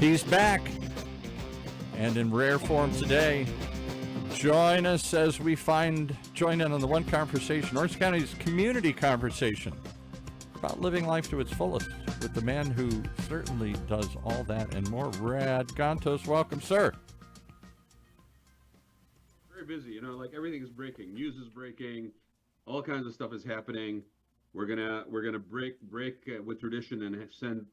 He's back, and in rare form today. Join us as we join in on the One Conversation, Orange County's community conversation about living life to its fullest with the man who certainly does all that and more. Raad Gantos, welcome, sir. Very busy, like everything is breaking. News is breaking. All kinds of stuff is happening. We're gonna break with tradition and send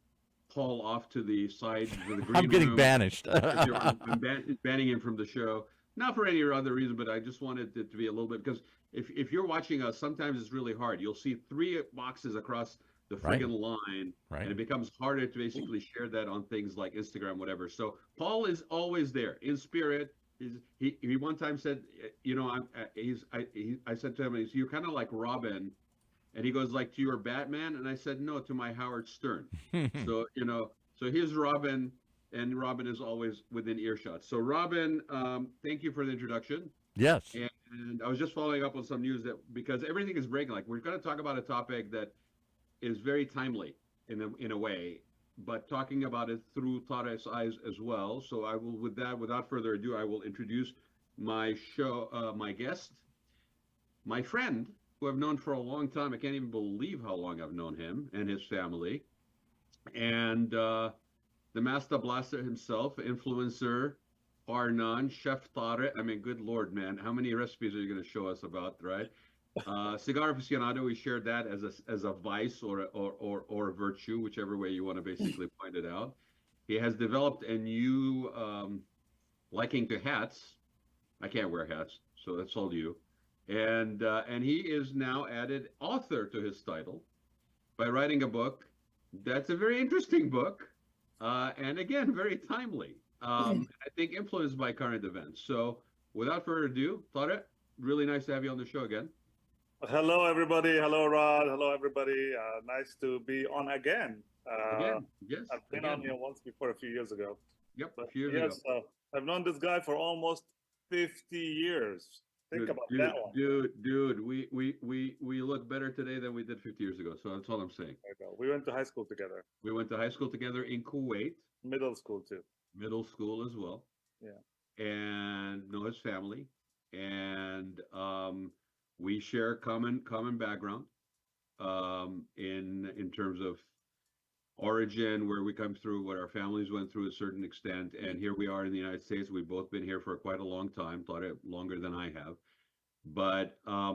Paul off to the side to the green I'm getting room. banished. I'm banning him from the show, not for any other reason, but I just wanted it to be a little bit, because if you're watching us, sometimes it's really hard. You'll see 3 boxes across the friggin' line, and it becomes harder to basically share that on things like Instagram, whatever. So Paul is always there in spirit. He one time said, I said to him, you're kind of like Robin. And he goes, like, to your Batman? And I said, no, to my Howard Stern. So here's Robin, and Robin is always within earshot. So Robin, thank you for the introduction. Yes. And I was just following up on some news because everything is breaking. Like, we're going to talk about a topic that is very timely in a way, but talking about it through Tareq's eyes as well. So I will, without further ado, I will introduce my guest, my friend, who I've known for a long time. I can't even believe how long I've known him and his family. And the Master Blaster himself, influencer, bar none, Chef Tareq. I mean, good Lord, man. How many recipes are you going to show us about, right? Cigar aficionado, we shared that as a vice or a virtue, whichever way you want to basically point it out. He has developed a new liking to hats. I can't wear hats, so that's all you. And he is now added author to his title by writing a book that's a very interesting book, and again, very timely. I think influenced by current events. So without further ado, Tareq, really nice to have you on the show again. Hello, everybody. Hello, Raad. Hello, everybody. Nice to be on again. Yes. I've been on here once before a few years ago. Yep, but a few years ago. I've known this guy for almost 50 years. Think about that one. Dude, we look better today than we did 50 years ago. So that's all I'm saying. We went to high school together. We went to high school together in Kuwait. Middle school too. Middle school as well. Yeah. And know his family. And we share common background in terms of origin, where we come through, what our families went through to a certain extent, and here we are in the United States. We've both been here for quite a long time, thought it longer than I have. But I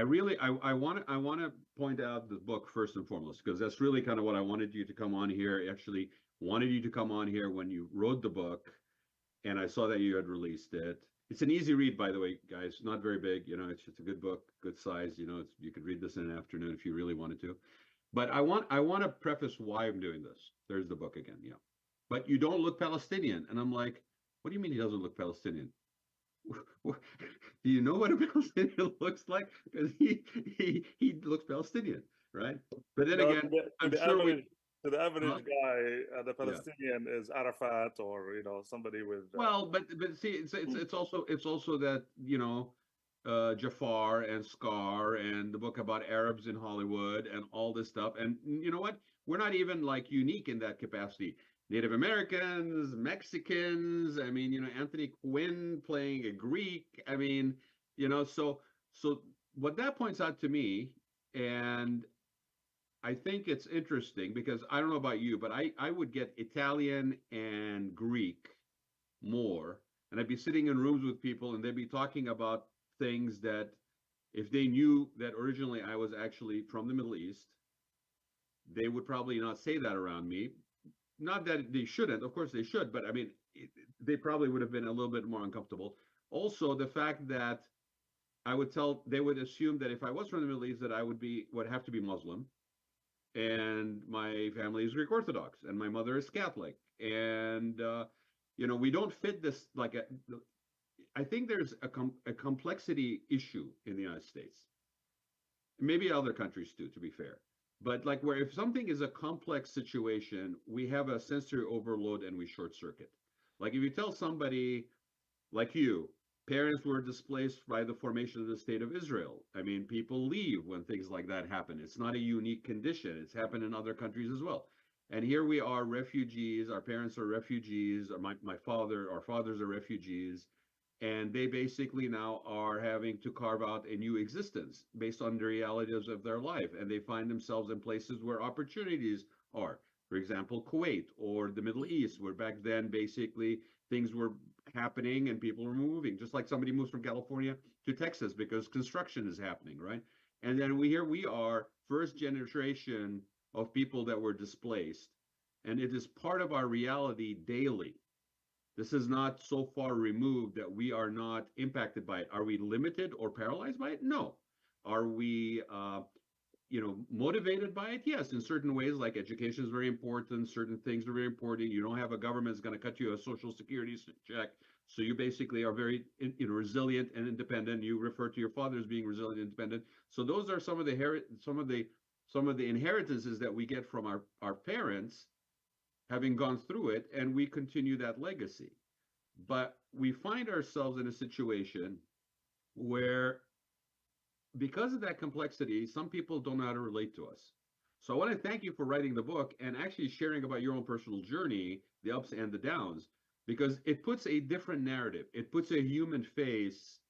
want to point out the book first and foremost, because that's really kind of what I wanted you to come on here. Actually, wanted you to come on here when you wrote the book, and I saw that you had released it. It's an easy read, by the way, guys. Not very big, it's just a good book, good size. You could read this in an afternoon if you really wanted to. But I want to preface why I'm doing this. There's the book again, yeah. But you don't look Palestinian, and I'm like, what do you mean he doesn't look Palestinian? Do you know what a Palestinian looks like? Because he looks Palestinian, right? But then again, to the average guy, the Palestinian is Arafat or somebody with. Well, but see, it's also that Jafar and Scar and the book about Arabs in Hollywood and all this stuff. And you know what? We're not even like unique in that capacity. Native Americans, Mexicans. I mean, Anthony Quinn playing a Greek. I mean, so what that points out to me, and I think it's interesting because I don't know about you, but I would get Italian and Greek more, and I'd be sitting in rooms with people and they'd be talking about things that if they knew that originally I was actually from the Middle East, they would probably not say that around me. Not that they shouldn't, of course they should, but I mean, they probably would have been a little bit more uncomfortable. Also, the fact that they would assume that if I was from the Middle East, that I would have to be Muslim. And my family is Greek Orthodox, and my mother is Catholic. And, we don't fit this I think there's a complexity issue in the United States. Maybe other countries too, to be fair. But where if something is a complex situation, we have a sensory overload and we short circuit. Like if you tell somebody like you, parents were displaced by the formation of the state of Israel. I mean, people leave when things like that happen. It's not a unique condition. It's happened in other countries as well. And here we are, refugees. Our parents are refugees. Or our fathers are refugees, and they basically now are having to carve out a new existence based on the realities of their life, and they find themselves in places where opportunities are. For example, Kuwait or the Middle East, where back then basically things were happening and people were moving, just like somebody moves from California to Texas because construction is happening, right? And then here we are, first generation of people that were displaced, and it is part of our reality daily. This is not so far removed that we are not impacted by it. Are we limited or paralyzed by it? No. Are we, motivated by it? Yes, in certain ways, like education is very important. Certain things are very important. You don't have a government that's going to cut you a social security check. So you basically are very, resilient and independent. You refer to your father as being resilient and independent. So those are some of the inheritances that we get from our parents, having gone through it, and we continue that legacy. But we find ourselves in a situation where, because of that complexity, some people don't know how to relate to us. So I want to thank you for writing the book and actually sharing about your own personal journey, the ups and the downs, because it puts a different narrative. It puts a human face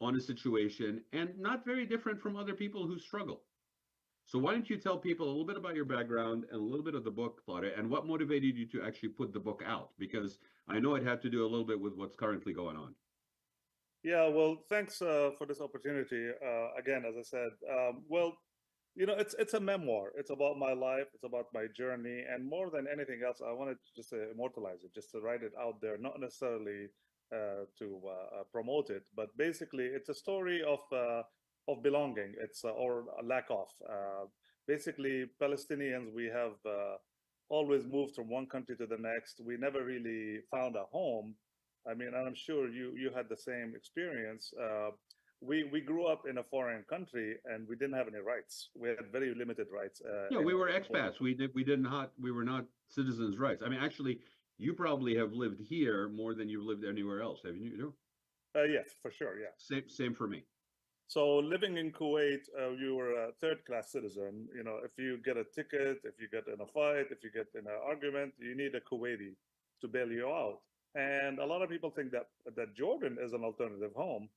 on a situation, and not very different from other people who struggle. So why don't you tell people a little bit about your background and a little bit of the book, Claudia, and what motivated you to actually put the book out? Because I know it had to do a little bit with what's currently going on. Yeah, well, thanks for this opportunity. Again, as I said, it's a memoir. It's about my life. It's about my journey, and more than anything else, I wanted to just immortalize it, just to write it out there, not necessarily to promote it, but basically, it's a story of belonging. It's or a lack of. Basically, Palestinians, we have always moved from one country to the next. We never really found a home. I mean, and I'm sure you had the same experience. We grew up in a foreign country and we didn't have any rights. We had very limited rights. Yeah, we were expats. We were not citizens' rights. I mean, actually, you probably have lived here more than you've lived anywhere else, haven't you? Yes, for sure. Yeah. Same for me. So living in Kuwait, you were a third-class citizen. You know, if you get a ticket, if you get in a fight, if you get in an argument, you need a Kuwaiti to bail you out. And a lot of people think that Jordan is an alternative home.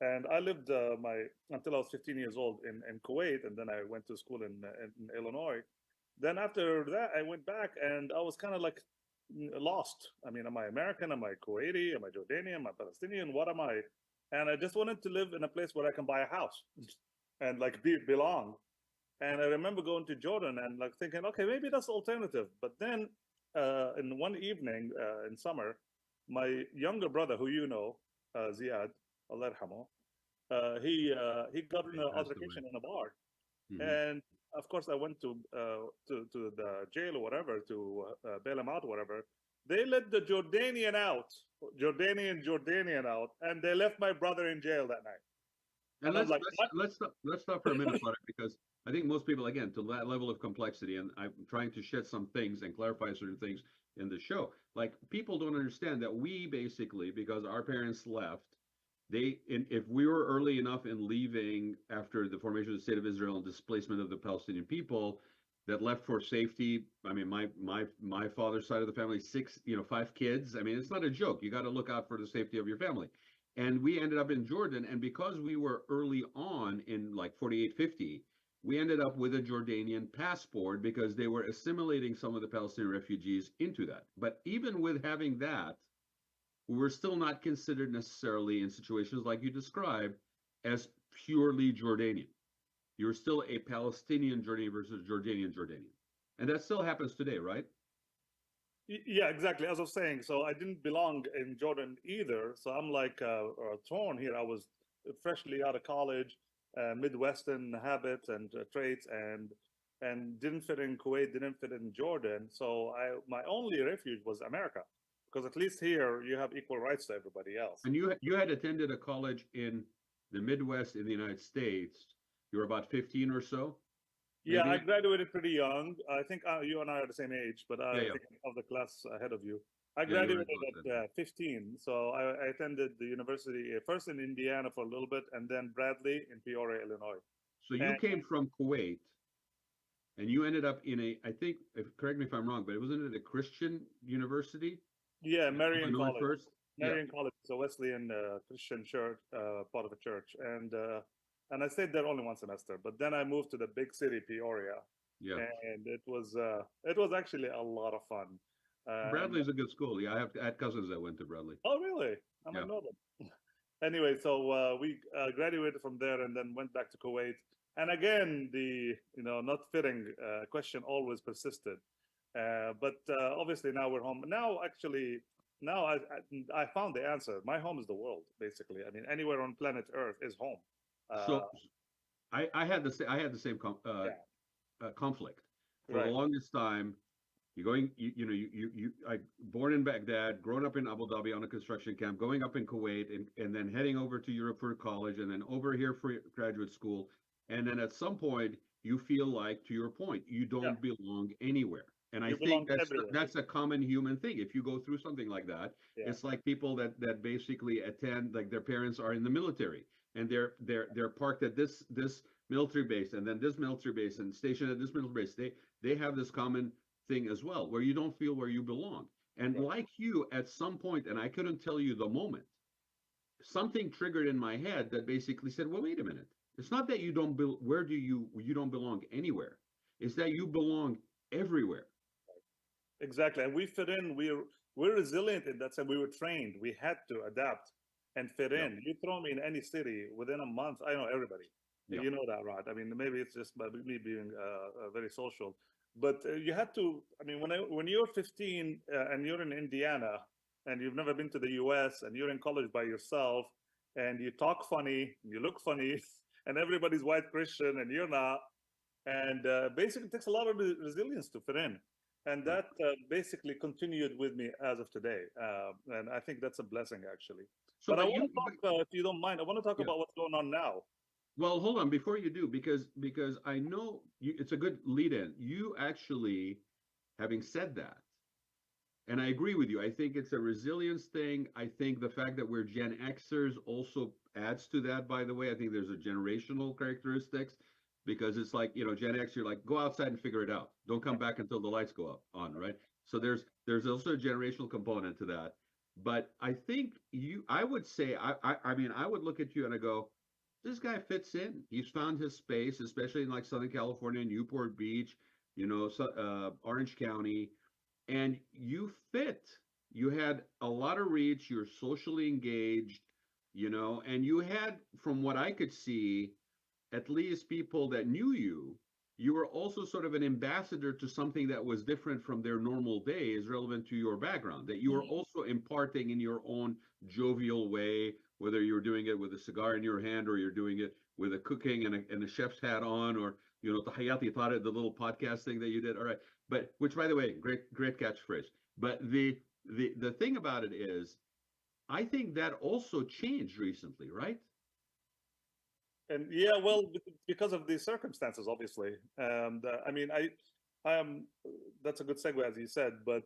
And I lived until I was 15 years old in Kuwait, and then I went to school in Illinois. Then after that, I went back, and I was kind of like lost. I mean, am I American? Am I Kuwaiti? Am I Jordanian? Am I Palestinian? What am I? And I just wanted to live in a place where I can buy a house and like belong. And I remember going to Jordan and like thinking, okay, maybe that's alternative. But then in one evening in summer, my younger brother, who you know, Ziad, Allah yarhamu, he got in an altercation in a bar, and of course I went to the jail or whatever to bail him out or whatever. They let the Jordanian out, Jordanian out, and they left my brother in jail that night. And let's stop for a minute, because I think most people, again, to that level of complexity, and I'm trying to shed some things and clarify certain things in the show. Like, people don't understand that we basically, because our parents left, if we were early enough in leaving after the formation of the state of Israel and displacement of the Palestinian people that left for safety. I mean, my father's side of the family, 5 kids. I mean, it's not a joke. You got to look out for the safety of your family. And we ended up in Jordan, and because we were early on in like 48, 50, we ended up with a Jordanian passport because they were assimilating some of the Palestinian refugees into that. But even with having that, we were still not considered necessarily, in situations like you described, as purely Jordanian. You're still a Palestinian Jordanian versus Jordanian. And that still happens today, right? Yeah, exactly. As I was saying, so I didn't belong in Jordan either. So I'm like torn here. I was freshly out of college, Midwestern habits and traits, and didn't fit in Kuwait, didn't fit in Jordan. So my only refuge was America, because at least here you have equal rights to everybody else. And you had attended a college in the Midwest in the United States. You were about 15 or so. Yeah, I graduated pretty young. I think you and I are the same age, but I think of the class ahead of you. I graduated at 15, so I attended the university first in Indiana for a little bit, and then Bradley in Peoria, Illinois. So you came from Kuwait and you ended up in I think, correct me if I'm wrong, but wasn't it a Christian university? Yeah, Marian Illinois College. first. Yeah. Marian College is a Wesleyan Christian church, part of a church, and I stayed there only one semester. But then I moved to the big city, Peoria, Yeah. and it was actually a lot of fun. And Bradley's a good school. Yeah, I had cousins that went to Bradley. oh, really? I Yeah. might know them. Anyway, so we graduated from there and then went back to Kuwait. And again, the not fitting question always persisted. But obviously now we're home. Now, actually, now I found the answer. My home is the world, basically. I mean, anywhere on planet Earth is home. So I had the same conflict for the Right. longest time. You're going, born in Baghdad, grown up in Abu Dhabi on a construction camp, going up in Kuwait, and then heading over to Europe for college, and then over here for graduate school. And then at some point, you feel like, to your point, you don't belong anywhere. And I You belong think everywhere. that's a common human thing. If you go through something like that, Yeah. it's like people that basically attend, like their parents are in the military, and they're parked at this military base, and then this military base, and stationed at this military base. They have this common thing as well, where you don't feel where you belong. And Right. like you, at some point, and I couldn't tell you the moment, something triggered in my head that basically said, well, wait a minute. It's not that you don't you don't belong anywhere. It's that you belong everywhere. Exactly. And we fit in. We're resilient in that sense. We were trained. We had to adapt and fit Yeah. in. You throw me in any city within a month, I know everybody. Yeah. You know that, Rod. I mean, maybe it's just by me being very social, but you had to. I mean, when you're 15 and you're in Indiana and you've never been to the U.S. and you're in college by yourself and you talk funny, you look funny, and everybody's white Christian and you're not, and basically it takes a lot of resilience to fit in. And that basically continued with me as of today, and I think that's a blessing, actually. So, But I but want you, to talk, if you don't mind, I want to talk yeah. about what's going on now. Well, hold on before you do, because I know it's a good lead in. You actually, having said that, and I agree with you. I think it's a resilience thing. I think the fact that we're Gen Xers also adds to that, by the way. I think there's a generational characteristics, because it's like, Gen X, you're like, go outside and figure it out. Don't come back until the lights go up on, right? So there's also a generational component to that. But I think I would say, I mean, I would look at you and I go, this guy fits in. He's found his space, especially in like Southern California, Newport Beach, Orange County, and you fit. You had a lot of reach. You're socially engaged, and you had, from what I could see, at least people that knew you. You were also sort of an ambassador to something that was different from their normal days, relevant to your background, that you were also imparting in your own jovial way, whether you're doing it with a cigar in your hand or you're doing it with a cooking and a chef's hat on, or, Tahayati Tare, the little podcast thing that you did. All right. But, which, by the way, great catchphrase. But the thing about it is, I think that also changed recently, right? And yeah, well, because of the circumstances, obviously. I mean, I am. That's a good segue, as you said. But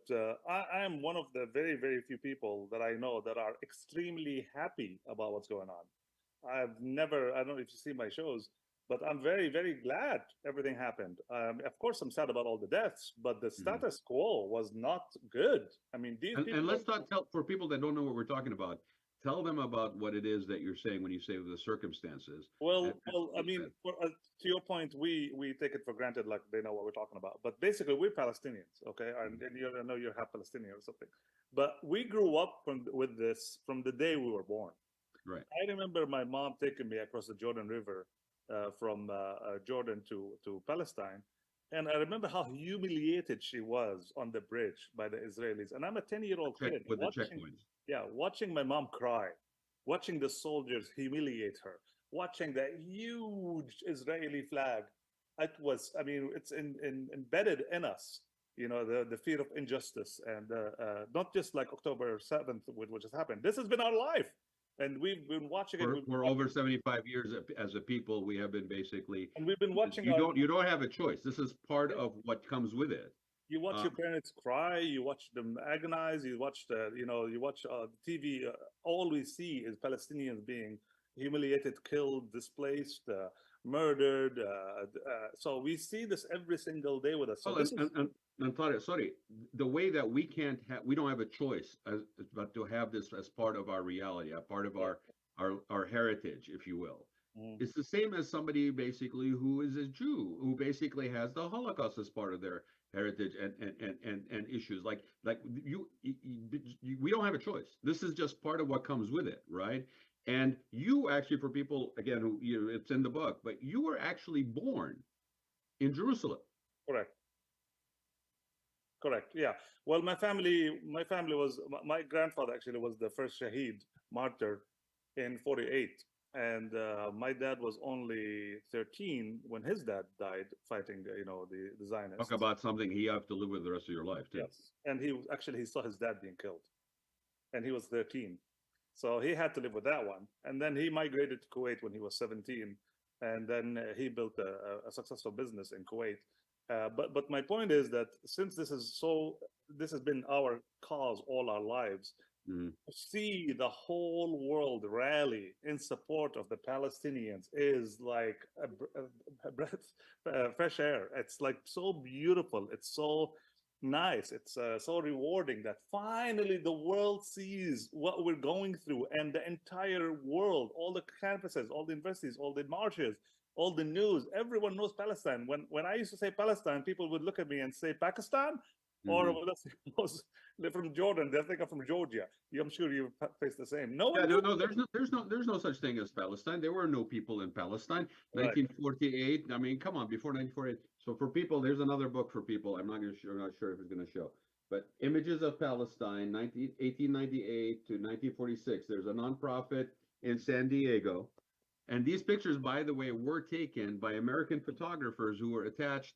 I am one of the very, very few people that I know that are extremely happy about what's going on. I've never. I don't know if you see my shows, but I'm very, very glad everything happened. Of course, I'm sad about all the deaths, but the status quo was not good. I mean, these people. And let's not tell, for people that don't know what we're talking about. Tell them about what it is that you're saying when you say the circumstances. Well, I mean, to your point, we take it for granted, like they know what we're talking about. But basically, we're Palestinians, okay? And I know you're half Palestinian or something. But we grew up with this from the day we were born. Right. I remember my mom taking me across the Jordan River from Jordan to Palestine. And I remember how humiliated she was on the bridge by the Israelis. And I'm a 10-year-old kid. With the checkpoints. Yeah, watching my mom cry, watching the soldiers humiliate her, watching that huge Israeli flag. I mean, it's embedded in us, the fear of injustice. And not just like October 7th, which has happened. This has been our life. And we've been watching it. For over 75 years as a people, we have been basically. And we've been watching. You don't have a choice. This is part of what comes with it. You watch your parents cry. You watch them agonize. You watch you watch TV. All we see is Palestinians being humiliated, killed, displaced, murdered. So we see this every single day with us. So Well, this is and Tareq, sorry, the way that we don't have a choice but to have this as part of our reality, a part of our heritage, if you will. Mhm. It's the same as somebody basically who is a Jew, who basically has the Holocaust as part of their heritage and issues like we don't have a choice. This is just part of what comes with it, right? And you actually, for people again who it's in the book, but you were actually born in Jerusalem. correct. Correct. Yeah. Well, my family was my grandfather actually was the first Shaheed martyr in '48, and my dad was only 13 when his dad died fighting, the Talk Zionists. about something you have to live with the rest of your life too. Yes, and he saw his dad being killed, and he was 13, so he had to live with that one. And then he migrated to Kuwait when he was 17, and then he built a successful business in Kuwait. But my point is that since this has been our cause all our lives. Mhm. To see the whole world rally in support of the Palestinians is like a breath, fresh air. It's like so beautiful. It's so nice. It's so rewarding that finally the world sees what we're going through, and the entire world, all the campuses, all the universities, all the marches, all the news, everyone knows Palestine. When I used to say Palestine, people would look at me and say Pakistan, or Mhm. they're from Jordan. They think I'm from Georgia. I'm sure you face the same. No Yeah, one no, knew. no, there's no such thing as Palestine. There were no people in Palestine. Right. 1948. I mean, come on, before 1948. So for people, there's another book for people. I'm not sure if it's going to show, but Images of Palestine, 1898 to 1946. There's a nonprofit in San Diego, and these pictures, by the way, were taken by American photographers who were attached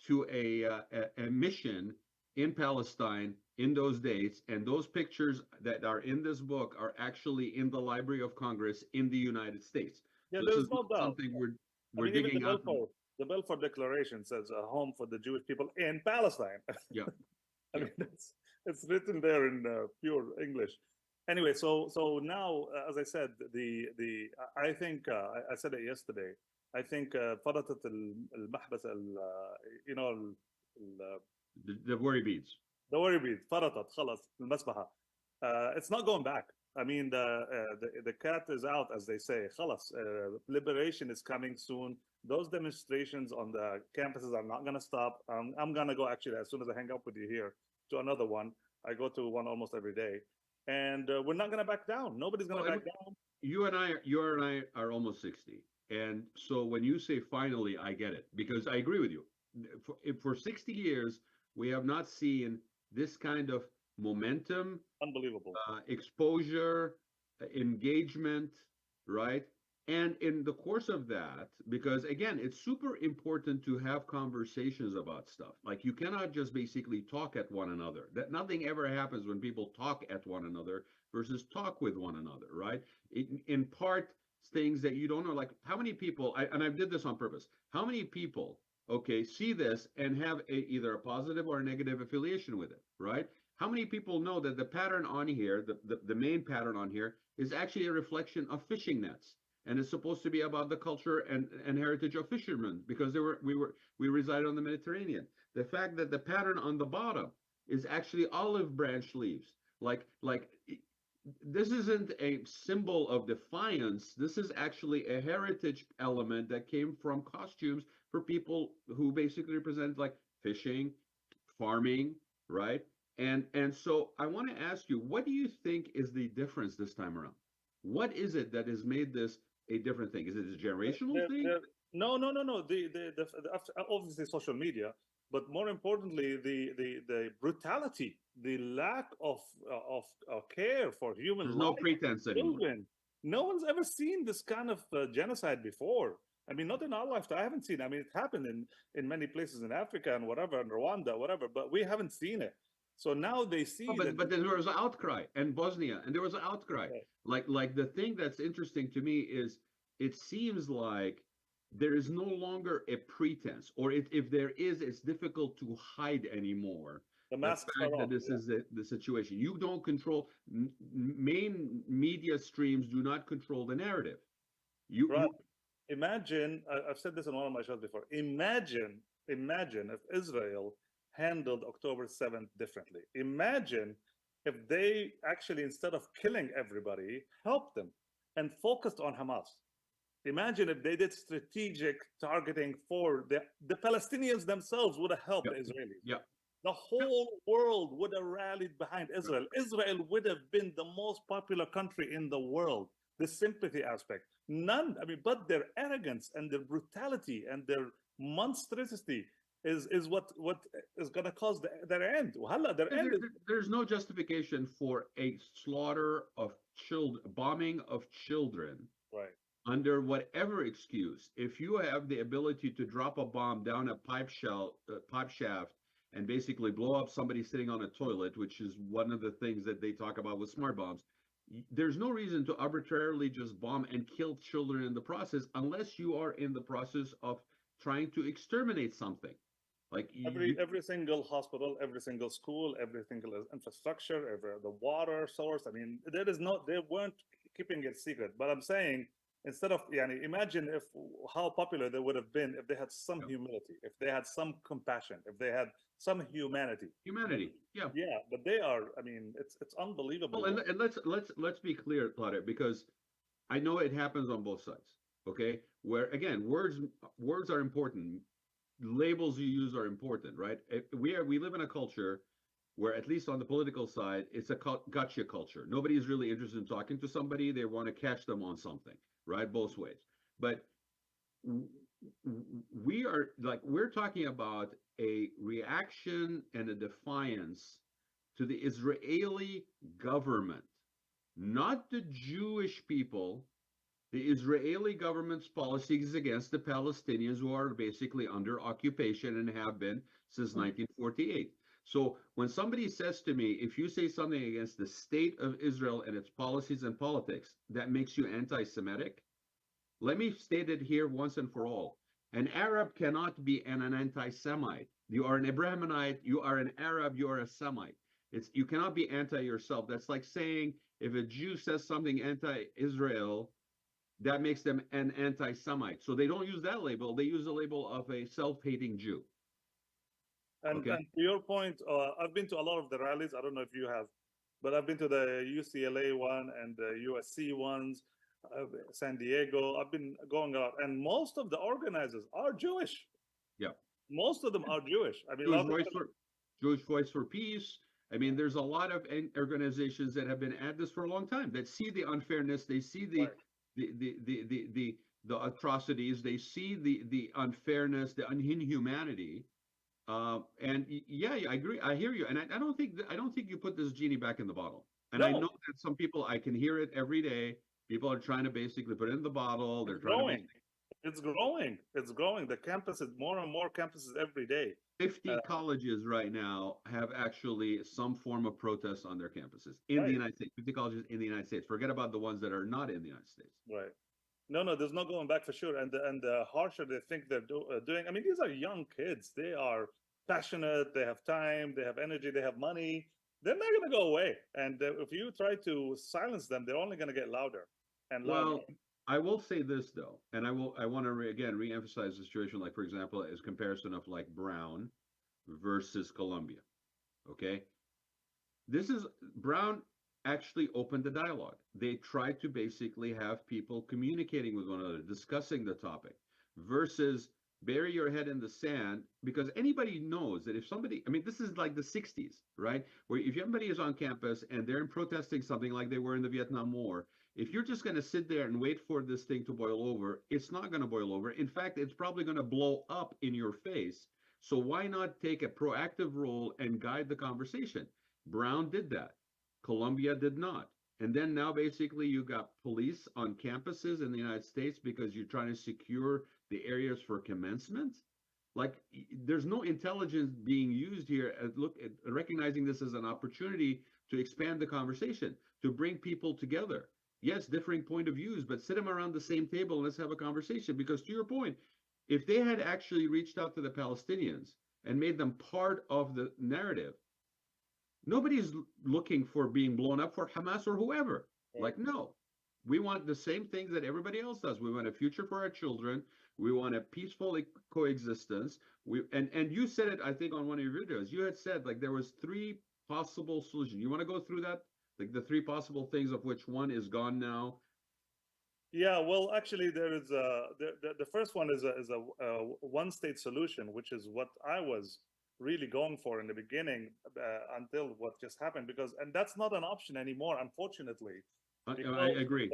to a mission in Palestine in those days, and those pictures that are in this book are actually in the Library of Congress in the United States. Yeah, So this is there's no not doubt. something I we're mean, even digging out from. The Balfour Declaration says a home for the Jewish people in Palestine. Yeah, I yeah. mean, it's written there in pure English. Anyway, so now, as I said, I think I said it yesterday. I think فرطت المحبس The worry beads. the worry bead فرطت خلص المسبحة. It's not going back. I mean, the cat is out, as they say. خلص. Liberation is coming soon. Those demonstrations on the campuses are not going to stop. I'm going to go actually as soon as I hang up with you here to another one. I go to one almost every day, and we're not going to back down. Nobody's going to back down. You and I are almost 60, and so when you say finally, I get it, because I agree with you. For 60 years, we have not seen this kind of momentum, Unbelievable. exposure, engagement, right? And in the course of that, because again, it's super important to have conversations about stuff. Like you cannot just basically talk at one another. That nothing ever happens when people talk at one another versus talk with one another, right? In part, things that you don't know, like how many people, and I did this on purpose, how many people, okay, see this and have either a positive or a negative affiliation with it, right? How many people know that the pattern on here, the main pattern on here, is actually a reflection of fishing nets? And it's supposed to be about the culture and heritage of fishermen because we resided on the Mediterranean. The fact that the pattern on the bottom is actually olive branch leaves, like this isn't a symbol of defiance. This is actually a heritage element that came from costumes for people who basically represent like fishing, farming, right? And so I want to ask you, what do you think is the difference this time around? What is it that has made this a different thing? Is it a generational thing? No. Obviously social media, but more importantly, the brutality, the lack of care for human There's no life, pretense anymore. children. No one's ever seen this kind of genocide before. I mean, not in our lifetime. I haven't seen. I mean, it happened in many places in Africa and whatever, and Rwanda, whatever, but we haven't seen it. So now they see that. But there was an outcry in Bosnia, and there was an outcry. Like the thing that's interesting to me is it seems like there is no longer a pretense, or if there is, it's difficult to hide anymore. The The masks are fact that off. this is the situation. You don't control main media streams do not control the narrative. You Right. Imagine, I've said this in one of my shows before. Imagine if Israel handled October 7th differently. Imagine if they actually, instead of killing everybody, helped them and focused on Hamas. Imagine if they did strategic targeting for the Palestinians themselves would have helped Yep. the Israelis. Yep. The whole world would have rallied behind Israel. Israel would have been the most popular country in the world. The sympathy aspect. None, I mean, but their arrogance and their brutality and their monstrosity is what is going to cause their end. Their end is There's no justification for a slaughter of children, bombing of children, right. under whatever excuse. If you have the ability to drop a bomb down a pipe shaft and basically blow up somebody sitting on a toilet, which is one of the things that they talk about with smart bombs, there's no reason to arbitrarily just bomb and kill children in the process unless you are in the process of trying to exterminate something. Like every single hospital, every single school, every single infrastructure, the water source. I mean, they weren't keeping it secret. But I'm saying, instead of, imagine how popular they would have been if they had some humility, if they had some compassion, if they had some humanity. Yeah. But they are. I mean, it's unbelievable. Well, and let's be clear about it, because I know it happens on both sides. Okay, where again, words are important. Labels you use are important, right? We live in a culture where, at least on the political side, it's a gotcha culture. Nobody's really interested in talking to somebody. They want to catch them on something, right? Both ways. But we're talking about a reaction and a defiance to the Israeli government, not the Jewish people. The Israeli government's policies against the Palestinians, who are basically under occupation and have been since 1948. So when somebody says to me, if you say something against the state of Israel and its policies and politics, that makes you anti-Semitic, let me state it here once and for all. An Arab cannot be an anti-Semite. You are an Abrahamite, you are an Arab, you are a Semite. You cannot be anti yourself. That's like saying if a Jew says something anti-Israel, that makes them an anti-Semite. So they don't use that label. They use the label of a self-hating Jew. And to your point, I've been to a lot of the rallies. I don't know if you have, but I've been to the UCLA one and the USC ones, San Diego. I've been going out, and most of the organizers are Jewish. Yeah. Most of them are Jewish. I mean, Jewish Voice for Peace. I mean, there's a lot of organizations that have been at this for a long time that see the unfairness. They see the atrocities. They see the unfairness, the inhumanity. And yeah, I agree. I hear you, and I don't think you put this genie back in the bottle. And I know that some people, I can hear it every day. People are trying to basically put it in the bottle. They're trying to. It's growing. It's growing. The campuses, more and more campuses every day. 50 colleges right now have actually some form of protest on their campuses in the United States. 50 colleges in the United States. Forget about the ones that are not in the United States. Right. No, there's no going back for sure. And the harsher they think they're doing. I mean, these are young kids. They are passionate. They have time. They have energy. They have money. They're not going to go away. And if you try to silence them, they're only going to get louder and louder. Well, I will say this though, and I want to re-emphasize the situation, like for example, as comparison of like Brown versus Columbia. Okay, Brown actually opened the dialogue. They tried to basically have people communicating with one another, discussing the topic, versus bury your head in the sand, because anybody knows that if somebody, I mean, this is like the 60s, right? Where if somebody is on campus and they're protesting something like they were in the Vietnam War, if you're just going to sit there and wait for this thing to boil over, it's not going to boil over. In fact, it's probably going to blow up in your face. So why not take a proactive role and guide the conversation? Brown did that. Columbia did not. And then now basically you got police on campuses in the United States because you're trying to secure the areas for commencement. Like there's no intelligence being used here at recognizing this as an opportunity to expand the conversation, to bring people together. Yes, differing point of views, but sit them around the same table and let's have a conversation. Because to your point, if they had actually reached out to the Palestinians and made them part of the narrative, nobody's looking for being blown up for Hamas or whoever. Like, no, We want the same things that everybody else does. We want a future for our children. We want a peaceful coexistence. And you said it, I think, on one of your videos. You had said like there was three possible solutions. You want to go through that? Like the three possible things of which one is gone now. Yeah, well, actually, there is the first one is a one state solution, which is what I was really going for in the beginning until what just happened, and that's not an option anymore, unfortunately, I agree.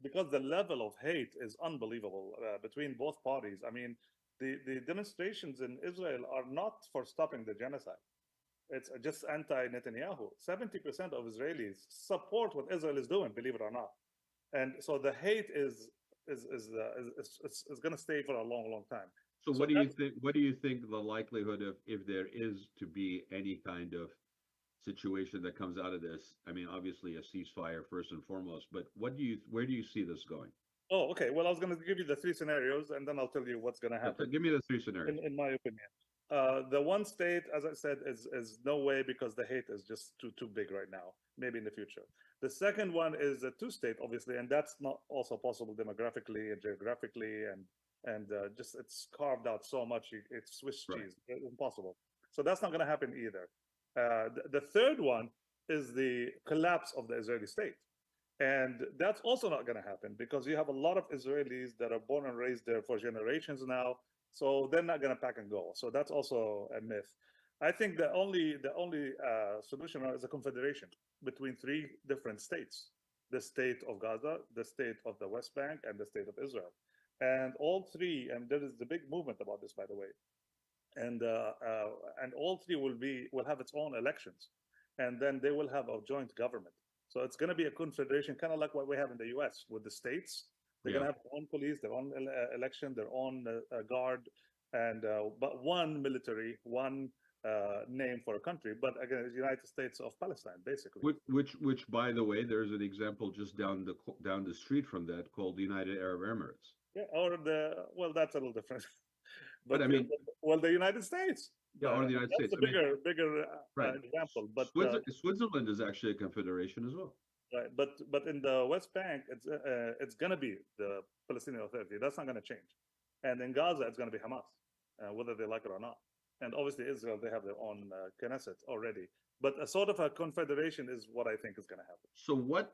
because the level of hate is unbelievable between both parties. I mean, the demonstrations in Israel are not for stopping the genocide. It's just anti-Netanyahu. 70% of Israelis support what Israel is doing, believe it or not. And so the hate is going to stay for a long, long time. So what do you think? What do you think the likelihood of, if there is to be any kind of situation that comes out of this? I mean, obviously a ceasefire first and foremost, but where do you see this going? Oh, okay. Well, I was going to give you the three scenarios, and then I'll tell you what's going to happen. Give me the three scenarios. In my opinion, the one state, as I said, is no way, because the hate is just too big right now. Maybe in the future. The second one is a two-state, obviously, and that's not also possible demographically and geographically, and just it's carved out so much. It's Swiss cheese. It's impossible. So that's not going to happen either. The third one is the collapse of the Israeli state. And that's also not going to happen, because you have a lot of Israelis that are born and raised there for generations now. So they're not going to pack and go. So that's also a myth. I think the only solution is a confederation between three different states: the state of Gaza, the state of the West Bank, and the state of Israel. And all three, and there is the big movement about this, by the way. And all three will have its own elections, and then they will have a joint government. So it's going to be a confederation, kind of like what we have in the U.S. with the states. They're going to have their own police, their own election, their own guard, and but one military, one name for a country. But again, it's the United States of Palestine, basically. Which, by the way, there's an example just down the street from that called the United Arab Emirates. Yeah, or well, that's a little different. But I mean, well, the United States. Yeah, or the United States. That's a bigger example. But Switzerland is actually a confederation as well. Right, but in the West Bank, it's going to be the Palestinian Authority. That's not going to change. And in Gaza, it's going to be Hamas, whether they like it or not. And obviously, Israel, they have their own Knesset already. But a sort of a confederation is what I think is going to happen. So what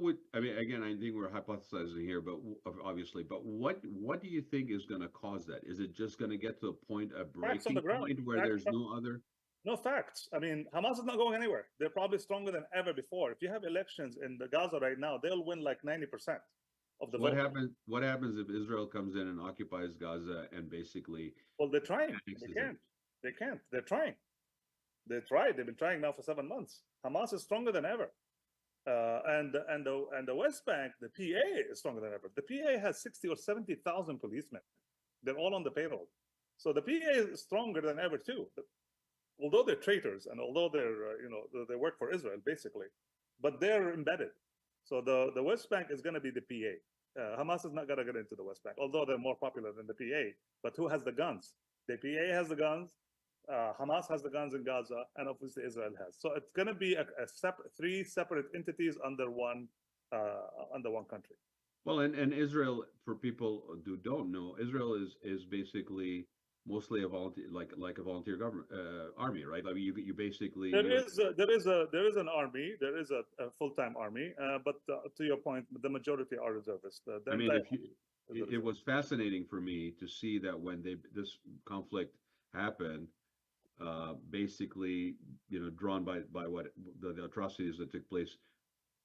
would, I mean, again, I think we're hypothesizing here, but obviously, but what do you think is going to cause that? Is it just going to get to a point, a breaking point where there's no other? No, facts. I mean, Hamas is not going anywhere. They're probably stronger than ever before. If you have elections in the Gaza right now, they'll win like 90% of the vote. What happens if Israel comes in and occupies Gaza and basically? Well, they're trying. They can't. They're trying. They tried. They've been trying now for 7 months. Hamas is stronger than ever, and the West Bank, the PA is stronger than ever. The PA has 60 or 70,000 policemen. They're all on the payroll, so the PA is stronger than ever too. Although they're traitors, and although they're they work for Israel basically, but they're embedded. So the West Bank is going to be the PA. Hamas is not going to get into the West Bank, although they're more popular than the PA. But who has the guns? The PA has the guns. Hamas has the guns in Gaza, and obviously Israel has. So it's going to be three separate entities under one country. Well, and Israel, for people who don't know, Israel is basically mostly a volunteer, like a volunteer government army, right? I mean, you basically there is an army, there is a full-time army, but to your point, the majority are reservists. I mean, it was fascinating for me to see that when this conflict happened. Basically, drawn by what the atrocities that took place,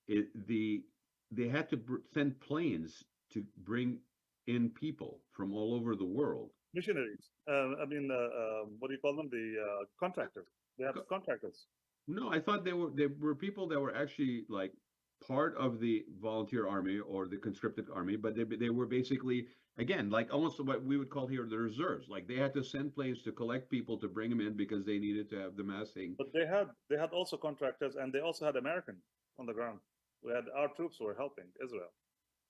they had to send planes to bring in people from all over the world. Missionaries. I mean, what do you call them? The contractors. They have contractors. No, I thought they were people that were actually like part of the volunteer army or the conscripted army, but they were basically, again, like almost what we would call here the reserves. Like they had to send planes to collect people to bring them in because they needed to have the massing. But they had also contractors, and they also had American on the ground. We had our troops who were helping Israel.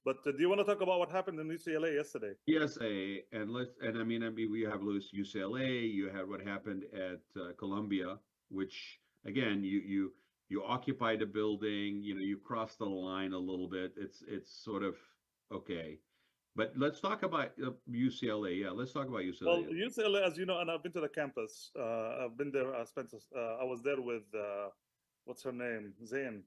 But do you want to talk about what happened in UCLA yesterday? Yes, and I mean we have UCLA. You had what happened at Columbia, which again you you occupy the building, you cross the line a little bit. It's sort of okay. But let's talk about UCLA. Yeah, let's talk about Well, UCLA. UCLA, as you know, and I've been to the campus. I've been there. I was there with what's her name? Zain.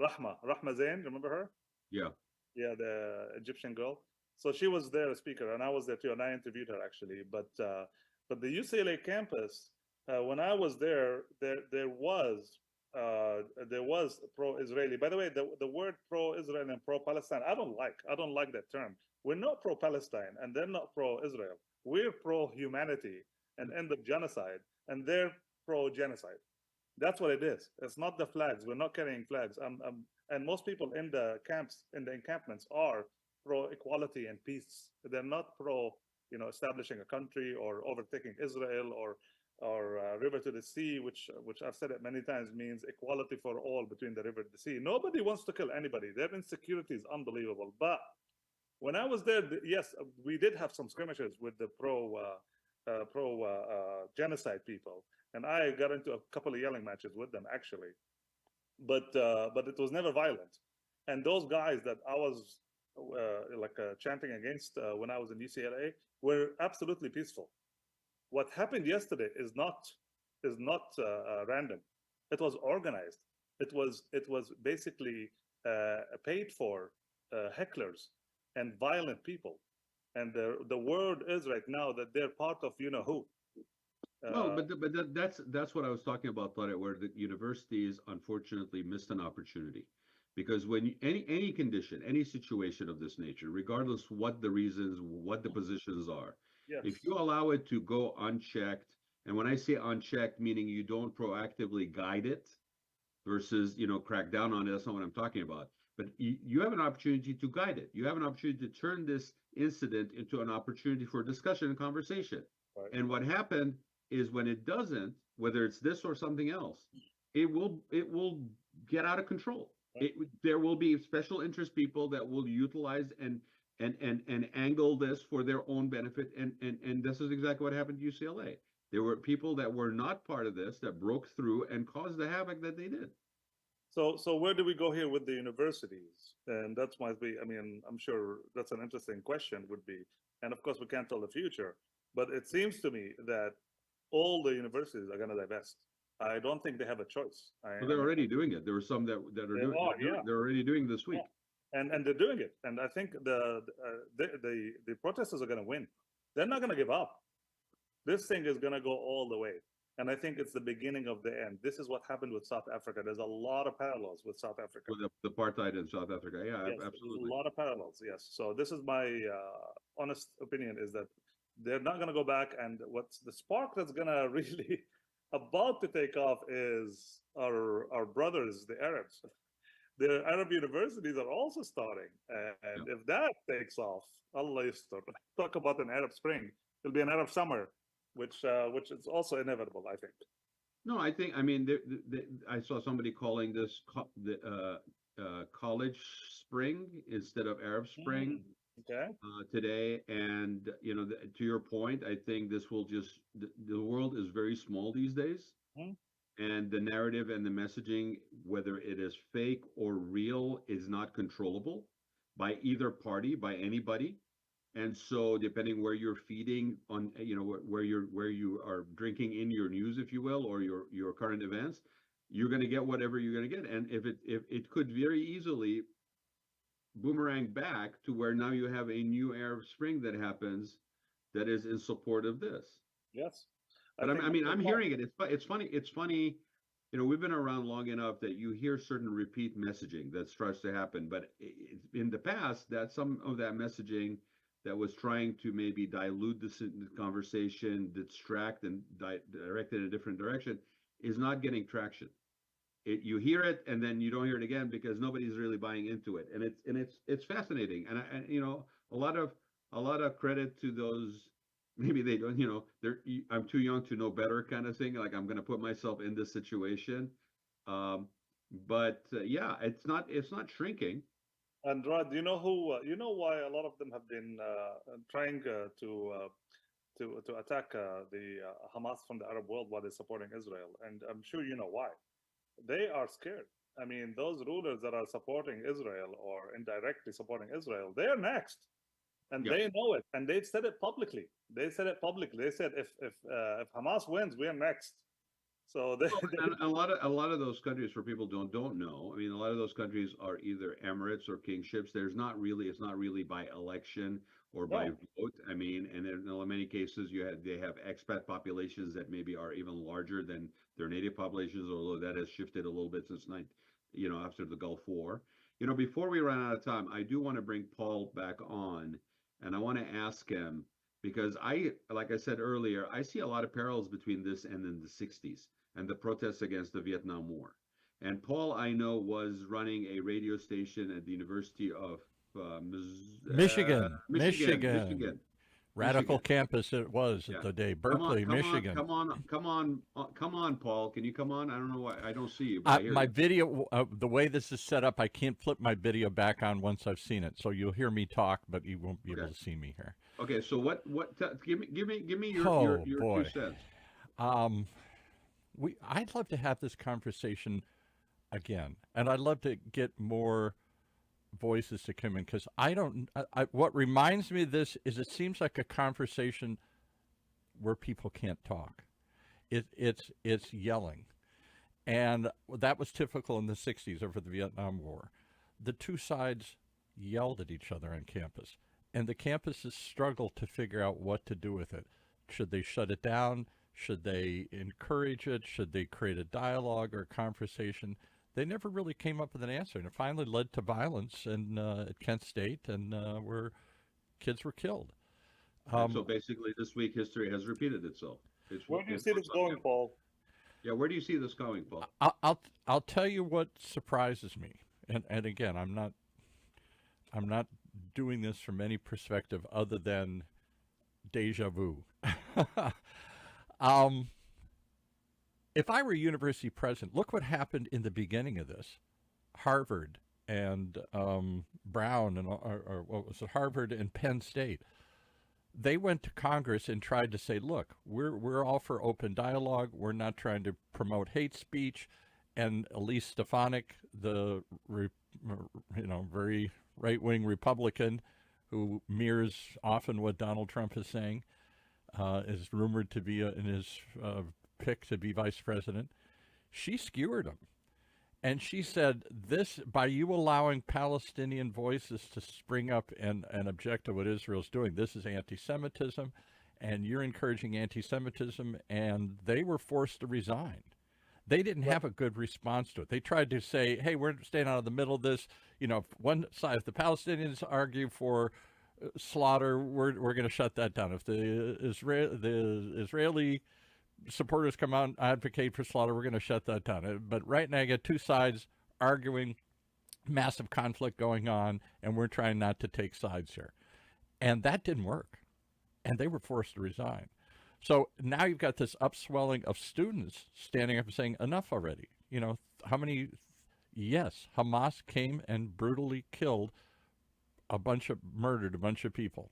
Rahma Zain. Remember her? Yeah. Yeah, the Egyptian girl. So she was there a speaker, and I was there too, and I interviewed her actually. But the UCLA campus, when I was there, there was pro-Israeli. By the way, the word pro-Israel and pro-Palestine, I don't like that term. We're not pro-Palestine, and they're not pro-Israel. We're pro-humanity and end of genocide, and they're pro-genocide. That's what it is. It's not the flags. We're not carrying flags. And most people in the camps, in the encampments, are pro equality and peace. They're not pro, establishing a country or overtaking Israel or river to the sea, which I've said it many times means equality for all between the river and the sea. Nobody wants to kill anybody. Their insecurity is unbelievable. But when I was there, yes, we did have some skirmishes with the pro genocide people, and I got into a couple of yelling matches with them actually, but it was never violent. And those guys that I was chanting against when I was in UCLA were absolutely peaceful. What happened yesterday is not random. It was organized. It was basically paid for hecklers and violent people. And the word is right now that they're part of who. Well, that's what I was talking about, Tareq, where the universities unfortunately missed an opportunity. Because when any condition, any situation of this nature, regardless what the reasons, what the positions are, if Yes. you allow it to go unchecked, and when I say unchecked, meaning you don't proactively guide it versus, crack down on it, that's not what I'm talking about. But you have an opportunity to guide it. You have an opportunity to turn this incident into an opportunity for discussion and conversation. Right. And what happened is when it doesn't, whether it's this or something else, it will get out of control. Right. There will be special interest people that will utilize and angle this for their own benefit. And this is exactly what happened to UCLA. There were people that were not part of this that broke through and caused the havoc that they did. So where do we go here with the universities? And that might be, I mean, I'm sure that's an interesting question would be. And of course, we can't tell the future, but it seems to me that all the universities are going to divest. I don't think they have a choice. Well, they're already doing it. There were some that are doing. Yeah. They're already doing this week. Yeah. And they're doing it. And I think the protesters are going to win. They're not going to give up. This thing is going to go all the way. And I think it's the beginning of the end. This is what happened with South Africa. There's a lot of parallels with South Africa. With the apartheid in South Africa. Yeah, Yes, absolutely. a lot of parallels, yes. So this is my honest opinion is that they're not going to go back. And what's the spark that's going to really about to take off is our brothers, the Arabs. The Arab universities are also starting. And if that takes off, Allah yastur. Talk about an Arab spring. It'll be an Arab summer, which is also inevitable, I think. No, I mean, I saw somebody calling this college spring instead of Arab Spring Okay. today. And, to your point, I think this will the world is very small these days. And the narrative and the messaging, whether it is fake or real, is not controllable by either party, by anybody. And so, depending where you're feeding on, where you are drinking in your news, if you will, or your current events, you're going to get whatever you're going to get. And if it could very easily boomerang back to where now you have a new Arab Spring that happens that is in support of this. Yes. But I'm hearing it. It's funny. We've been around long enough that you hear certain repeat messaging that starts to happen. But in the past, that some of that messaging that was trying to maybe dilute the conversation, distract and direct it in a different direction, is not getting traction. You hear it and then you don't hear it again because nobody's really buying into it, and it's fascinating. And a lot of credit to those. Maybe they don't, I'm too young to know better kind of thing. Like, I'm going to put myself in this situation. But yeah, it's not shrinking. And Raad, you know why a lot of them have been trying to attack the Hamas from the Arab world while they're supporting Israel, and I'm sure you know why. they are scared. I mean, those rulers that are supporting Israel or indirectly supporting Israel, they're next, and Yeah. they know it, and they said it publicly. They said it publicly. They said if Hamas wins, we're next. So they, Well, and a lot of those countries, for people don't know, I mean, a lot of those countries are either emirates or kingships. It's not really by election or by no, vote. I mean, and in many cases, they have expat populations that maybe are even larger than their native populations, although that has shifted a little bit since after the Gulf War. Before we run out of time, I do want to bring Paul back on, and I want to ask him because like I said earlier, I see a lot of parallels between this and in the 60s and the protests against the Vietnam War. And Paul, I know, was running a radio station at the University of Michigan. Michigan. Radical Michigan. campus it was Yeah. at the day. Come on, Berkeley, Michigan. come on, Paul. Can you come on? I don't know why I don't see you. But I hear My you. video, the way this is set up, I can't flip my video back on once I've seen it. So you'll hear me talk, but you won't be able to see me here. Okay, so give me your boy. 2 cents. I'd love to have this conversation again, and I'd love to get more voices to come in because what reminds me of this is it seems like a conversation where people can't talk. It's yelling, and that was typical in the 60s over the Vietnam War. The two sides yelled at each other on campus, and the campuses struggled to figure out what to do with it. Should they shut it down? Should they encourage it? Should they create a dialogue or a conversation? They never really came up with an answer, and it finally led to violence at Kent State, and where kids were killed. So basically, this week history has repeated itself. where do you see this going, Paul? Yeah, where do you see this going, Paul? I'll tell you what surprises me, and again, I'm not doing this from any perspective other than deja vu. If I were a university president, look what happened in the beginning of this. Harvard and Brown and or what was it, Harvard and Penn State. They went to Congress and tried to say, look, we're all for open dialogue. We're not trying to promote hate speech. And Elise Stefanik, the very right-wing Republican who mirrors often what Donald Trump is saying, is rumored to be in his pick to be vice president. She skewered him. And she said, this, by you allowing Palestinian voices to spring up and object to what Israel's doing, this is anti-Semitism, and you're encouraging anti-Semitism, and they were forced to resign. They didn't have a good response to it. They tried to say, hey, we're staying out of the middle of this. One side, if the Palestinians argue for slaughter, we're going to shut that down. If the Israeli supporters come out and advocate for slaughter, we're going to shut that down. But right now, you get two sides arguing, massive conflict going on, and we're trying not to take sides here. And that didn't work. And they were forced to resign. So now you've got this upswelling of students standing up and saying, enough already. Yes, Hamas came and brutally murdered a bunch of people.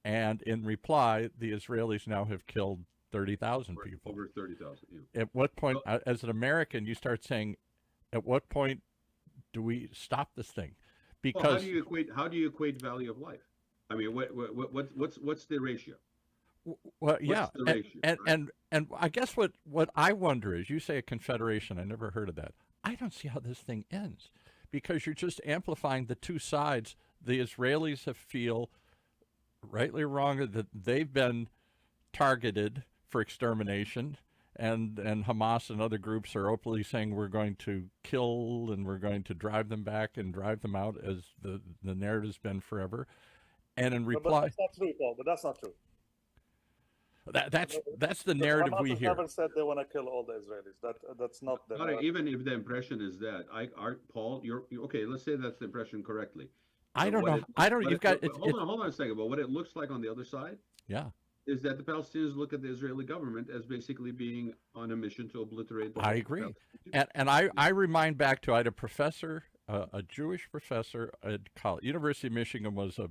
And in reply, the Israelis now have killed 30,000 people. Over 30,000, yeah. At what point, as an American, you start saying, at what point do we stop this thing? Because how do you equate value of life? I mean, what's the ratio? Well, yeah, the ratio, and I guess what I wonder is, you say a confederation. I never heard of that. I don't see how this thing ends, because you're just amplifying the two sides. The Israelis feel, rightly or wrongly, that they've been targeted for extermination, and Hamas and other groups are openly saying we're going to kill and we're going to drive them back and drive them out, as the narrative's been forever. And in reply, but that's not true, Paul. But that's not true. That's the narrative we hear. Never said they want to kill all the Israelis. That's not the narrative. Even if the impression is that, Paul, you're okay. Let's say that's the impression correctly. I don't know. Hold on a second. But what it looks like on the other side, is that the Palestinians look at the Israeli government as basically being on a mission to obliterate the. I agree, and I remind back to, I had a professor, a Jewish professor at college. University of Michigan was a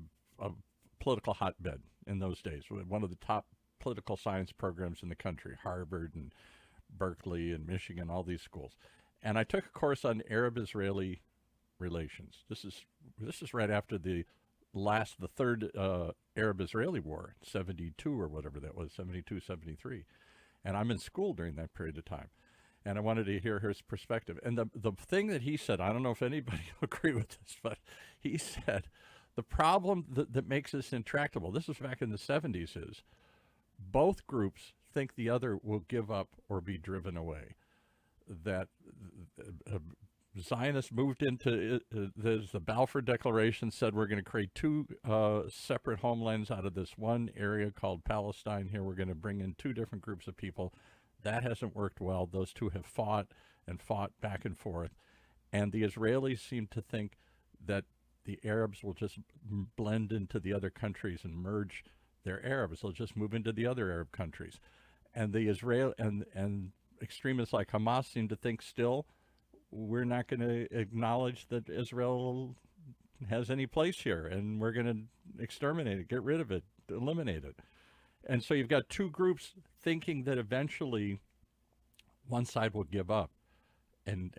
political hotbed in those days. One of the top political science programs in the country, Harvard and Berkeley and Michigan, all these schools. And I took a course on Arab-Israeli relations. This is right after the third Arab-Israeli war, 72 or whatever that was, 72, 73. And I'm in school during that period of time. And I wanted to hear his perspective. And the thing that he said, I don't know if anybody will agree with this, but he said the problem that makes this intractable, this was back in the 70s, is both groups think the other will give up or be driven away. That Zionists moved into the Balfour Declaration said we're going to create two separate homelands out of this one area called Palestine. Here we're going to bring in two different groups of people. That hasn't worked well. Those two have fought back and forth. And the Israelis seem to think that the Arabs will just blend into the other countries and merge their Arabs. They'll just move into the other Arab countries. And the Israel and extremists like Hamas seem to think still we're not going to acknowledge that Israel has any place here, and we're going to exterminate it, get rid of it, eliminate it. And so you've got two groups thinking that eventually one side will give up and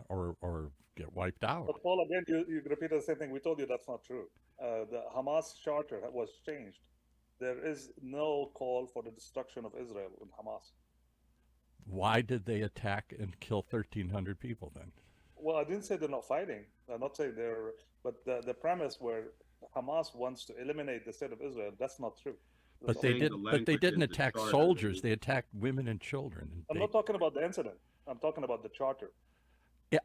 or get wiped out. But Paul, again, you repeated the same thing. We told you that's not true. The Hamas charter was changed. There is no call for the destruction of Israel in Hamas. Why did they attack and kill 1,300 people then? Well, I didn't say they're not fighting. I'm not saying they're, but the premise where Hamas wants to eliminate the state of Israel, that's not true. But they didn't attack soldiers. They attacked women and children. I'm not talking about the incident. I'm talking about the charter. Yeah,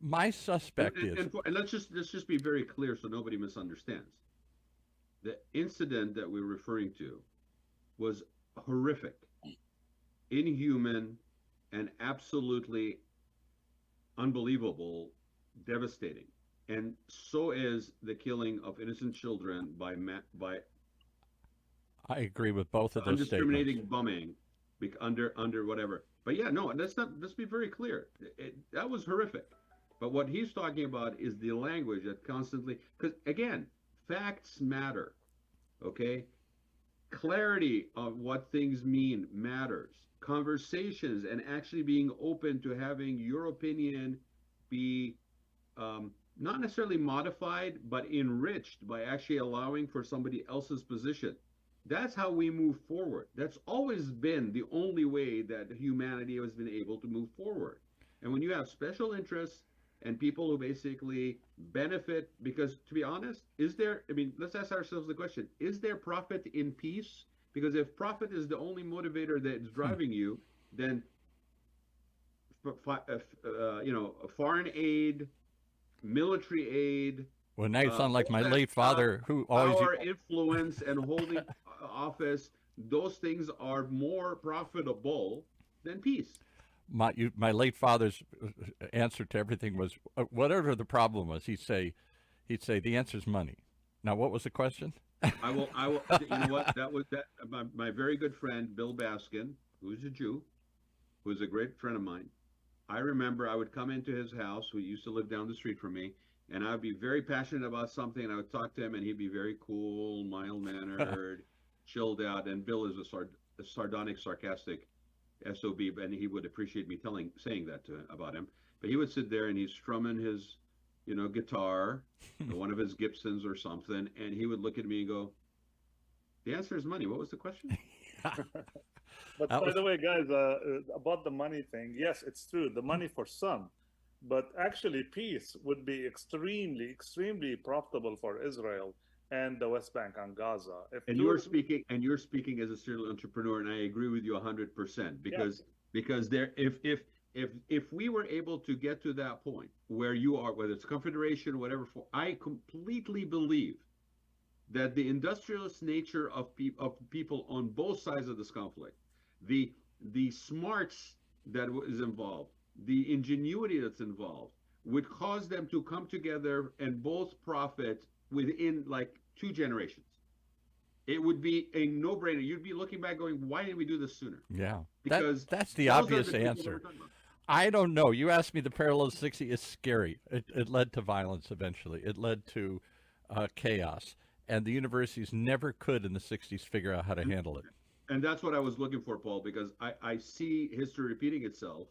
my suspect is. And let's just be very clear so nobody misunderstands. The incident that we're referring to was horrific, inhuman, and absolutely unbelievable, devastating. And so is the killing of innocent children by I agree with both of those undiscriminating statements. bumming under whatever. But yeah, no, let's be very clear. That was horrific. But what he's talking about is the language that constantly, because again, facts matter. Okay? Clarity of what things mean matters. Conversations and actually being open to having your opinion be not necessarily modified, but enriched by actually allowing for somebody else's position. That's how we move forward. That's always been the only way that humanity has been able to move forward. And when you have special interests and people who basically benefit, because to be honest, let's ask ourselves the question, is there profit in peace? Because if profit is the only motivator that's driving you, then foreign aid, military aid. Well, now you sound like my late father, who always power, influence, and holding office. Those things are more profitable than peace. My late father's answer to everything was, whatever the problem was, he'd say the answer is money. Now, what was the question? I will. You know what? That was my very good friend Bill Baskin, who's a Jew, who's a great friend of mine. I remember I would come into his house, who used to live down the street from me, and I would be very passionate about something, and I would talk to him, and he'd be very cool, mild-mannered, chilled out. And Bill is a sardonic, sarcastic SOB, and he would appreciate me saying that about him. But he would sit there, and he's strumming his, guitar, one of his Gibsons or something, and he would look at me and go, "The answer is money. What was the question?" But by the way, guys, about the money thing, yes, it's true. The money for some. But actually, peace would be extremely, extremely profitable for Israel and the West Bank and Gaza. You're speaking as a serial entrepreneur, and I agree with you 100%. Because there, if we were able to get to that point where you are, whether it's confederation, whatever, I completely believe that the industrialist nature of people on both sides of this conflict, the smarts that is involved, the ingenuity that's involved, would cause them to come together and both profit within like 2 generations. It would be a no-brainer. You'd be looking back going, why didn't we do this sooner? Yeah, because that's the obvious answer. I don't know. You asked me, the parallel 60 is scary. It led to violence eventually. It led to chaos. And the universities never could in the 60s figure out how to handle it. And that's what I was looking for, Paul, because I see history repeating itself.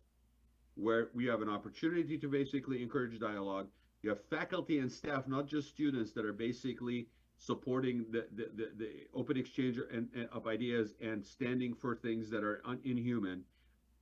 where we have an opportunity to basically encourage dialogue. You have faculty and staff, not just students, that are basically supporting the open exchange and of ideas and standing for things that are inhuman.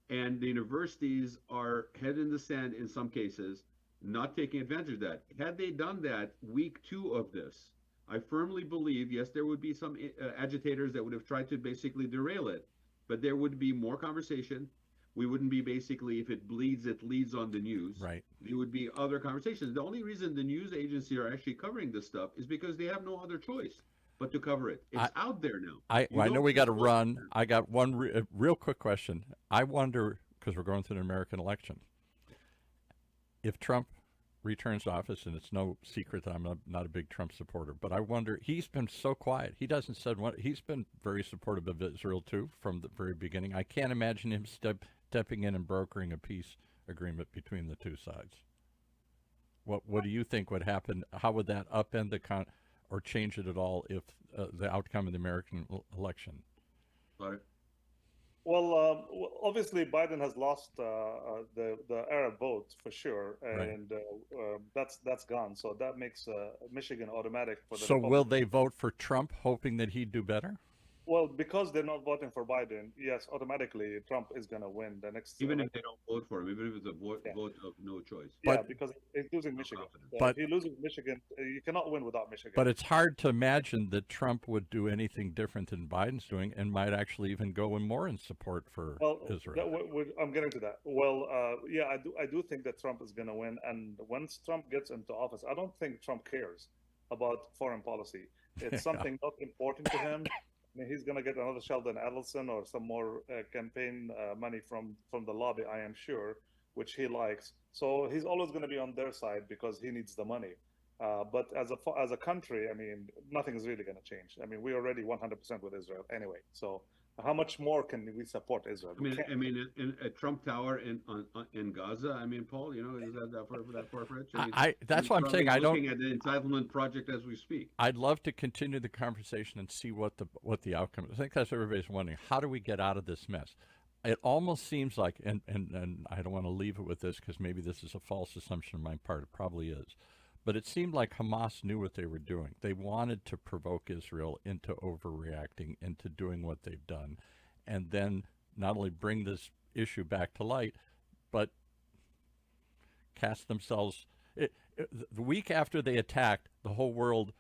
And the universities are head in the sand in some cases, not taking advantage of that. Had they done that week 2 of this, I firmly believe, yes, there would be some agitators that would have tried to basically derail it, but there would be more conversation. We wouldn't be basically, if it bleeds, it leads on the news. Right. There would be other conversations. The only reason the news agency are actually covering this stuff is because they have no other choice but to cover it. It's out there now. I know we got to run. I got one real quick question. I wonder, because we're going through an American election, if Trump returns to office, and it's no secret that I'm not a big Trump supporter, but I wonder, he's been so quiet. He doesn't said what. He's been very supportive of Israel too from the very beginning. I can't imagine him stepping in and brokering a peace agreement between the two sides. What do you think would happen? How would that upend the or change it at all if the outcome of the American election? Sorry. Well, obviously Biden has lost the Arab vote for sure, and that's gone. So that makes Michigan automatic for the. So will they vote for Trump, hoping that he'd do better? Well, because they're not voting for Biden, yes, automatically Trump is going to win the next. Even if they don't vote for him, even if it's a vote of no choice. Yeah, because he's losing Michigan. So if he loses Michigan, you cannot win without Michigan. But it's hard to imagine that Trump would do anything different than Biden's doing, and might actually even go in more in support for Israel. I'm getting to that. Well, yeah, I do think that Trump is going to win, and once Trump gets into office, I don't think Trump cares about foreign policy. It's something not important to him. I mean, he's going to get another Sheldon Adelson or some more campaign money from the lobby, I am sure, which he likes. So he's always going to be on their side because he needs the money. But as a country, I mean, nothing is really going to change. I mean, we're already 100% with Israel anyway. So how much more can we support Israel? I mean, in a Trump Tower in Gaza. I mean, Paul, is that far-fetched? That's what I'm saying. I don't. Looking at the entitlement project as we speak. I'd love to continue the conversation and see what the outcome is. I think that's what everybody's wondering. How do we get out of this mess? It almost seems like, and I don't want to leave it with this because maybe this is a false assumption on my part. It probably is. But it seemed like Hamas knew what they were doing. They wanted to provoke Israel into overreacting, into doing what they've done, and then not only bring this issue back to light, but cast themselves. The week after they attacked, the whole world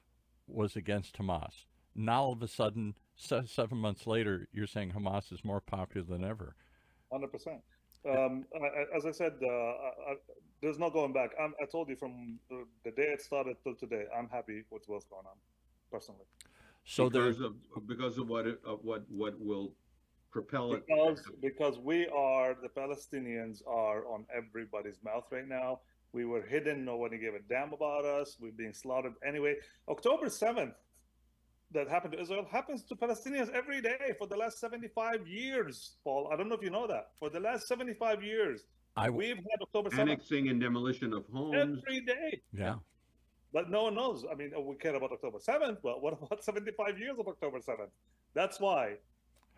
was against Hamas. Now, all of a sudden, 7 months later, you're saying Hamas is more popular than ever. 100%. As I said, there's no going back. I told you from the day it started till today, I'm happy with what's going on, personally. So because of what will propel it. Because the Palestinians are on everybody's mouth right now. We were hidden. Nobody gave a damn about us. We're being slaughtered anyway. October 7th, that happened to Israel happens to Palestinians every day for the last 75 years, Paul. I don't know if you know that. For the last 75 years, we've had October 7th. Annexing and demolition of homes. Every day. Yeah. But no one knows. I mean, we care about October 7th, but what about 75 years of October 7th? That's why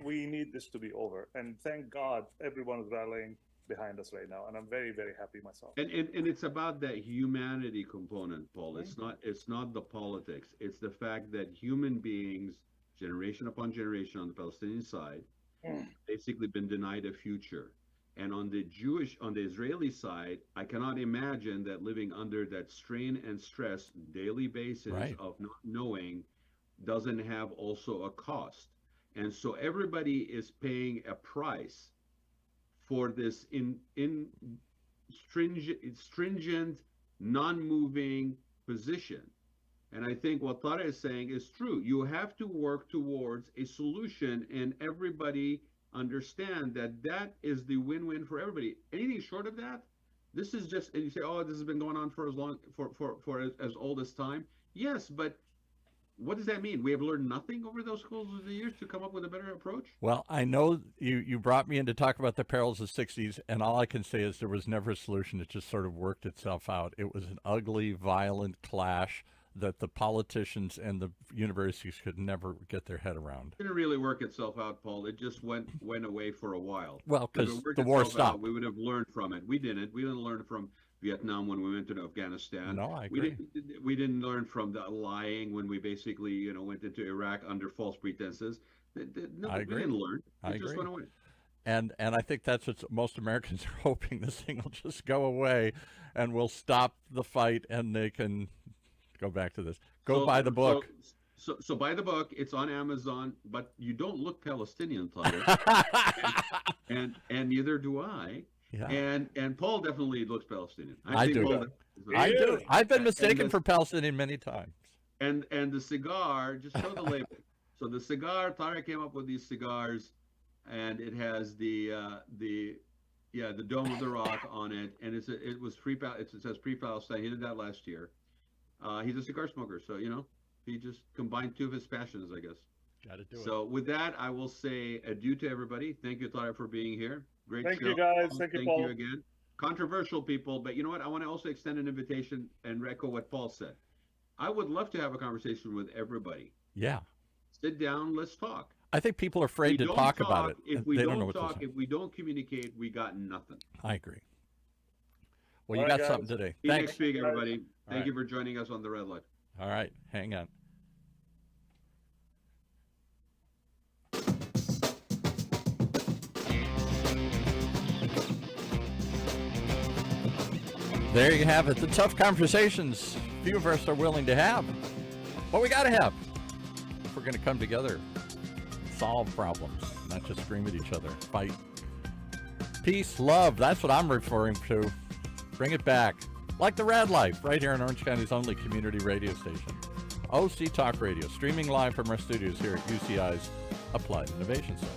we need this to be over. And thank God everyone is rallying behind us right now, and I'm very, very happy myself. And it's about that humanity component, Paul. It's not the politics. It's the fact that human beings, generation upon generation on the Palestinian side, basically been denied a future. And on the Israeli side, I cannot imagine that living under that strain and stress daily basis of not knowing doesn't have also a cost. And so everybody is paying a price for this stringent, non-moving position. And I think what Tareq is saying is true. You have to work towards a solution, and everybody understand that is the win-win for everybody. Anything short of that, this is just, and you say, oh, this has been going on for as old as time. Yes, but what does that mean? We have learned nothing over those course of the years to come up with a better approach? Well, I know you brought me in to talk about the perils of the 60s, and all I can say is there was never a solution. It just sort of worked itself out. It was an ugly, violent clash that the politicians and the universities could never get their head around. It didn't really work itself out, Paul. It just went away for a while. Well, If it because worked the war itself out, stopped. we would have learned from it. We didn't. We didn't learn from Vietnam when we went to Afghanistan. No, I agree. We didn't learn from the lying when we basically, went into Iraq under false pretenses. No, I agree. We didn't learn. I It just agree. went away. And I think that's what most Americans are hoping. This thing will just go away, and we'll stop the fight, and they can go back to this. Go buy the book. So buy the book. It's on Amazon. But You Don't Look Palestinian, title, and neither do I. Yeah. And Paul definitely looks Palestinian. I think do. Paul I do. I've been And mistaken the- for Palestinian many times. And the cigar, just show the label. So the cigar, Tareq came up with these cigars, and it has the Dome of the Rock on it, and it says pre-Palestine. He did that last year. He's a cigar smoker, so he just combined two of his passions, I guess. Got to do it. So with that, I will say adieu to everybody. Thank you, Tareq, for being here. Great Thank show. you, guys. Thank you, Paul. Thank you again. Controversial people, but you know what? I want to also extend an invitation and echo what Paul said. I would love to have a conversation with everybody. Yeah. Sit down, let's talk. I think people are afraid to talk about it. If we They don't know what to talk, say. if we don't communicate, we got nothing. I agree. Well, All you right, got guys. something today. See you Thanks. next week, everybody. Thank right. you for joining us on the Red Light. All right. Hang on. There you have it. The tough conversations few of us are willing to have. But we got to have. If we're going to come together, solve problems, not just scream at each other, fight. Peace, love, that's what I'm referring to. Bring it back. Like the Raad Life, right here in Orange County's only community radio station. OC Talk Radio, streaming live from our studios here at UCI's Applied Innovation Center.